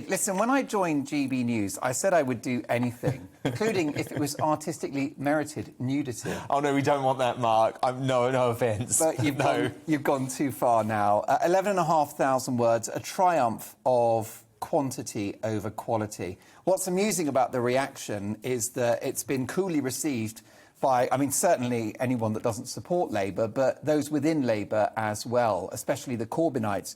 Listen, when I joined GBNews, I said I would do anything, including if it was artistically merited nudity. Oh, no, we don't want that, Mark. No offence. But you've gone too far now. 11,500 words, a triumph of quantity over quality. What's amusing about the reaction is that it's been coolly received by, I mean, certainly anyone that doesn't support Labour, but those within Labour as well, especially the Corbynites,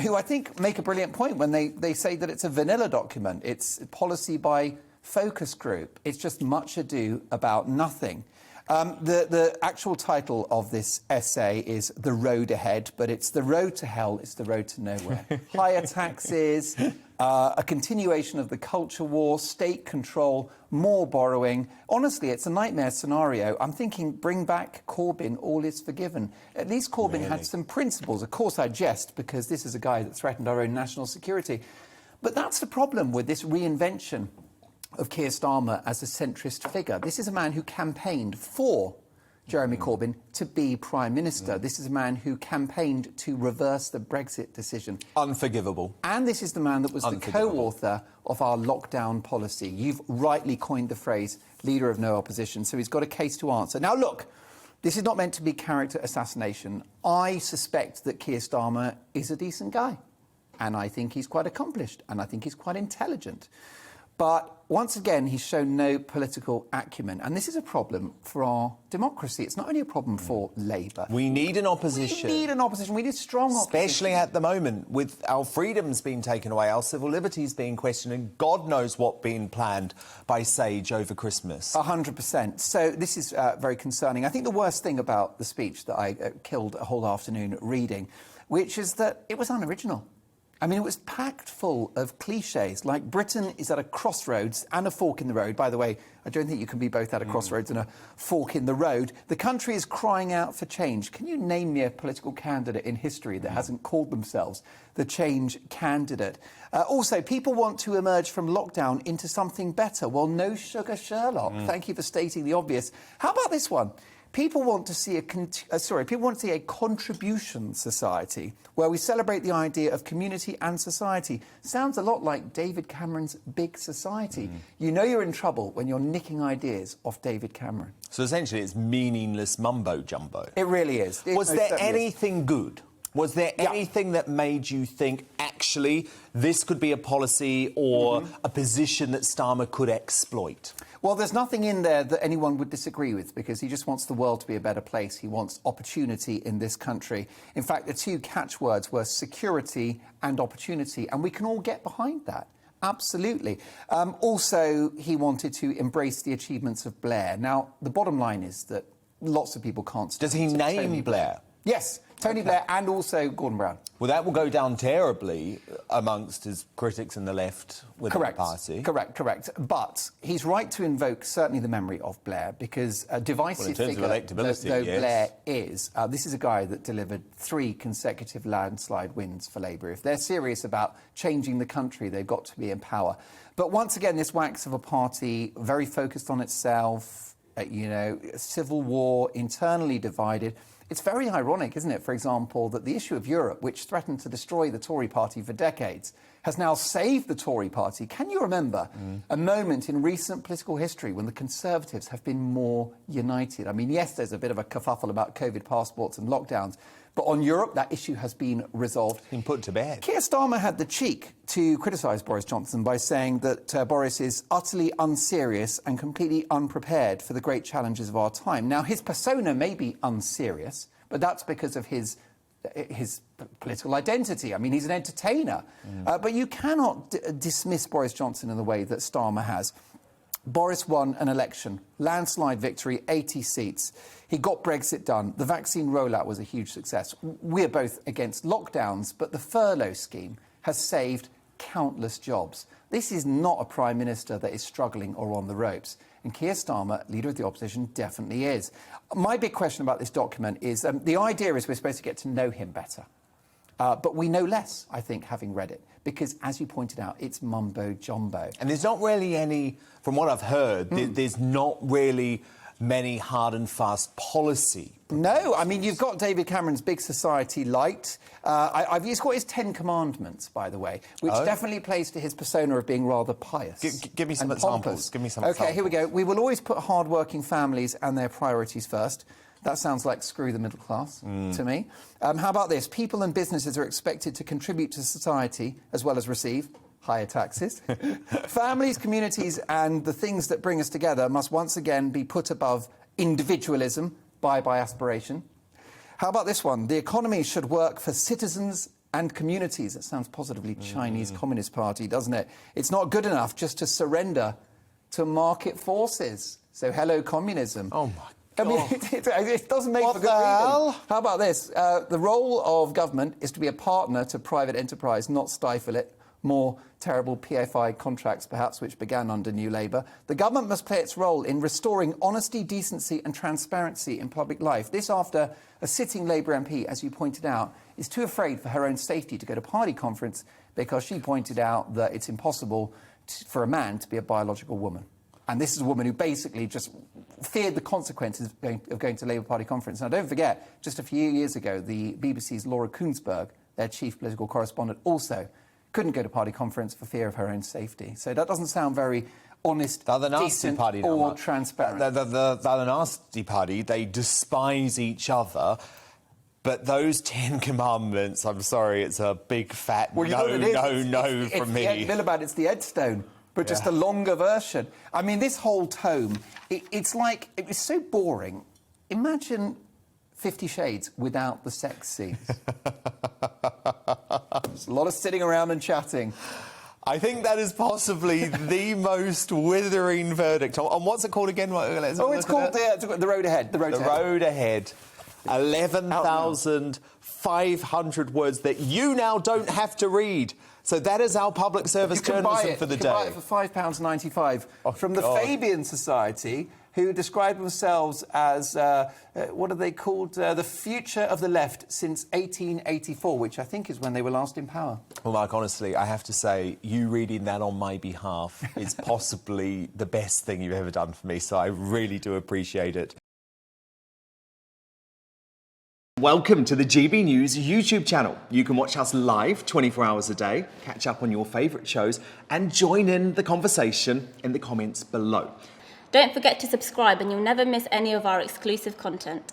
who I think make a brilliant point when they say that it's a vanilla document. It's policy by focus group. It's just much ado about nothing. The actual title of this essay is The Road Ahead, but it's the road to hell, it's the road to nowhere. Higher taxes, a continuation of the culture war, state control, more borrowing. Honestly, it's a nightmare scenario. I'm thinking, bring back Corbyn, all is forgiven. At least Corbyn had some principles. Of course, I jest, because this is a guy that threatened our own national security. But that's the problem with this reinvention of Keir Starmer as a centrist figure. This is a man who campaigned for Jeremy Corbyn to be Prime Minister. This is a man who campaigned to reverse the Brexit decision. Unforgivable. And this is the man that was the co-author of our lockdown policy. You've rightly coined the phrase leader of no opposition, so he's got a case to answer. Now, look, this is not meant to be character assassination. I suspect that Keir Starmer is a decent guy, and I think he's quite accomplished, and I think he's quite intelligent. But once again, he's shown no political acumen. And this is a problem for our democracy. It's not only a problem for Labour. We need an opposition. We need an opposition. We need strong opposition. Especially at the moment, with our freedoms being taken away, our civil liberties being questioned, and God knows what being planned by Sage over Christmas. 100%. So this is very concerning. I think the worst thing about the speech that I killed a whole afternoon reading, which is that it was unoriginal. I mean, it was packed full of cliches, like Britain is at a crossroads and a fork in the road. By the way, I don't think you can be both at a crossroads and a fork in the road. The country is crying out for change. Can you name me a political candidate in history that hasn't called themselves the change candidate? Also, people want to emerge from lockdown into something better. Well, no sugar Sherlock. Thank you for stating the obvious. How about this one? People want to see a contribution society where we celebrate the idea of community and society. Sounds a lot like David Cameron's Big Society. You know you're in trouble when you're nicking ideas off David Cameron. So essentially it's meaningless mumbo-jumbo. It really is. Was there anything good? Was there anything that made you think, actually, this could be a policy or a position that Starmer could exploit? Well, there's nothing in there that anyone would disagree with, because he just wants the world to be a better place. He wants opportunity in this country. In fact, the two catchwords were security and opportunity, and we can all get behind that. Absolutely. Also, he wanted to embrace the achievements of Blair. Now, the bottom line is that lots of people can't... Does he name Blair? Yes, Tony Blair and also Gordon Brown. Well, that will go down terribly amongst his critics in the left within the party. Correct. But he's right to invoke certainly the memory of Blair, because a divisive figure, though Blair is, this is a guy that delivered 3 consecutive landslide wins for Labour. If they're serious about changing the country, they've got to be in power. But once again, this wax of a party very focused on itself, civil war, internally divided. It's very ironic, isn't it, for example, that the issue of Europe, which threatened to destroy the Tory party for decades, has now saved the Tory party. Can you remember a moment in recent political history when the Conservatives have been more united? I mean, yes, there's a bit of a kerfuffle about COVID passports and lockdowns, but on Europe, that issue has been resolved. Been put to bed. Keir Starmer had the cheek to criticise Boris Johnson by saying that Boris is utterly unserious and completely unprepared for the great challenges of our time. Now, his persona may be unserious, but that's because of his political identity. I mean, he's an entertainer. But you cannot dismiss Boris Johnson in the way that Starmer has. Boris won an election, landslide victory, 80 seats. He got Brexit done. The vaccine rollout was a huge success. We're both against lockdowns, but the furlough scheme has saved countless jobs. This is not a Prime Minister that is struggling or on the ropes. And Keir Starmer, leader of the opposition, definitely is. My big question about this document is, the idea is we're supposed to get to know him better. But we know less, I think, having read it, because, as you pointed out, it's mumbo-jumbo. And there's not really any, from what I've heard, there's not really many hard and fast policy. No, I mean, you've got David Cameron's Big Society Light. He's got his 10 Commandments, by the way, which definitely plays to his persona of being rather pious. Give me some examples. Give me some examples. Here we go. We will always put hard-working families and their priorities first. That sounds like screw the middle class to me. How about this? People and businesses are expected to contribute to society as well as receive higher taxes. Families, communities and the things that bring us together must once again be put above individualism, by aspiration. How about this one? The economy should work for citizens and communities. It sounds positively Chinese Communist Party, doesn't it? It's not good enough just to surrender to market forces. So hello, communism. Oh, my God. I mean, it doesn't make for good reading. How about this? The role of government is to be a partner to private enterprise, not stifle it. More terrible PFI contracts, perhaps, which began under New Labour. The government must play its role in restoring honesty, decency and transparency in public life. This after a sitting Labour MP, as you pointed out, is too afraid for her own safety to go to party conference because she pointed out that it's impossible for a man to be a biological woman. And this is a woman who basically just feared the consequences of going to Labour Party conference. Now, don't forget, just a few years ago, the BBC's Laura Kuenssberg, their chief political correspondent, also couldn't go to party conference for fear of her own safety. So that doesn't sound very honest, decent or transparent. The other nasty party, they despise each other. But those 10 commandments, I'm sorry, it's a big fat no from me. Miliband, it's the Edstone. But just a longer version. I mean, this whole tome, it's like, it was so boring. Imagine 50 Shades without the sex scenes. There's a lot of sitting around and chatting. I think that is possibly the most withering verdict. On what's it called again? It's called The Road Ahead. The Road Ahead. 11,500 words that you now don't have to read. So that is our public service journalism for the day. You can buy it for £5.95 from the Fabian Society, who describe themselves as, what are they called? The future of the left since 1884, which I think is when they were last in power. Well, Mark, honestly, I have to say, you reading that on my behalf is possibly the best thing you've ever done for me, so I really do appreciate it. Welcome to the GB News YouTube channel. You can watch us live 24 hours a day, catch up on your favourite shows and join in the conversation in the comments below. Don't forget to subscribe and you'll never miss any of our exclusive content.